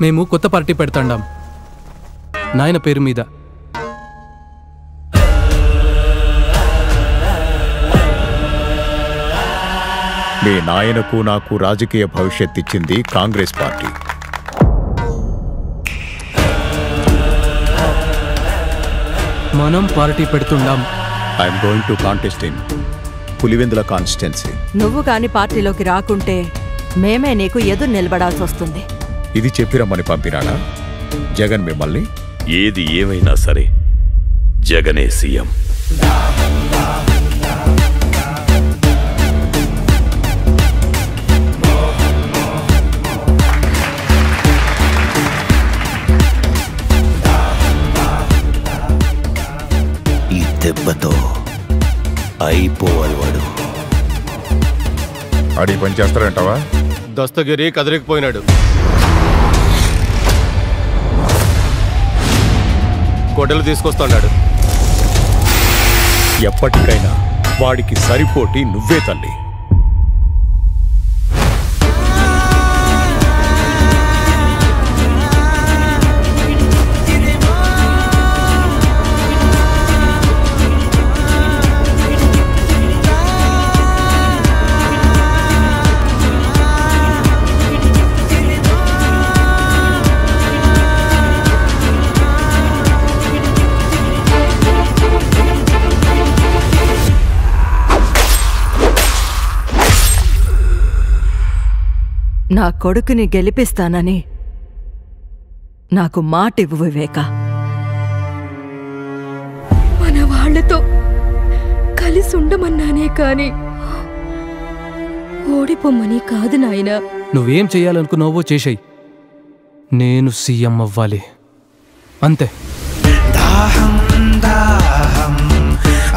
మేము కొత్త పార్టీ పెడతాండాం నాయన పేరు మీద. మీ నాయనకు నాకు రాజకీయ భవిష్యత్ ఇచ్చింది కాంగ్రెస్ పార్టీ. మనం పార్టీ పెడుతుండాం. I'm going to contest in Pulivendula constituency. నువ్వు కాని పార్టీలోకి రాకుంటే మేమే నీకు ఎదురు నిలబడాల్సి వస్తుంది. ఇది చెప్పిరమ్మని పంపినాడా జగన్ మిమ్మల్ని? ఏది ఏమైనా సరే జగనే సీఎం. ఈ దెబ్బతో అయిపోవాలి వాడు. అడి పని చేస్తారంటావా? దస్తగిరి కదిలికిపోయినాడు. గొడ్డలు తీసుకొస్తున్నాడు. ఎప్పటికైనా వాడికి సరిపోటీ నువ్వే తల్లి. నా కొడుకుని గెలిపిస్తానని నాకు మాటివ్వు వివేక. మన వాళ్లతో కలిసి ఉండమన్నానే కాని ఓడిపోమ్మని కాదు నాయనా. నువ్వేం చెయ్యాలనుకున్నావో చేసేయ్, నేను సీఎం అవ్వాలి అంతే. దాహం దాహం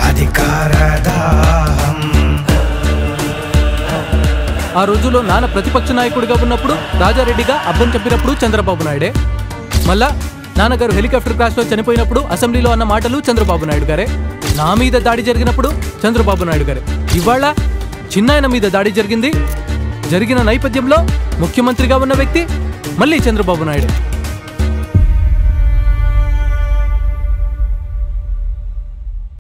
అధికార దాహం. ఆ రోజుల్లో నాన్న ప్రతిపక్ష నాయకుడిగా ఉన్నప్పుడు రాజారెడ్డిగా అబ్బం చెప్పినప్పుడు చంద్రబాబు నాయుడే. మళ్ళా నాన్నగారు హెలికాప్టర్ క్రాష్లో చనిపోయినప్పుడు అసెంబ్లీలో అన్న మాటలు చంద్రబాబు నాయుడు గారే. నా మీద దాడి జరిగినప్పుడు చంద్రబాబు నాయుడు గారే. ఇవాళ చిన్నాయన మీద దాడి జరిగిన నేపథ్యంలో ముఖ్యమంత్రిగా ఉన్న వ్యక్తి మళ్ళీ చంద్రబాబు నాయుడే.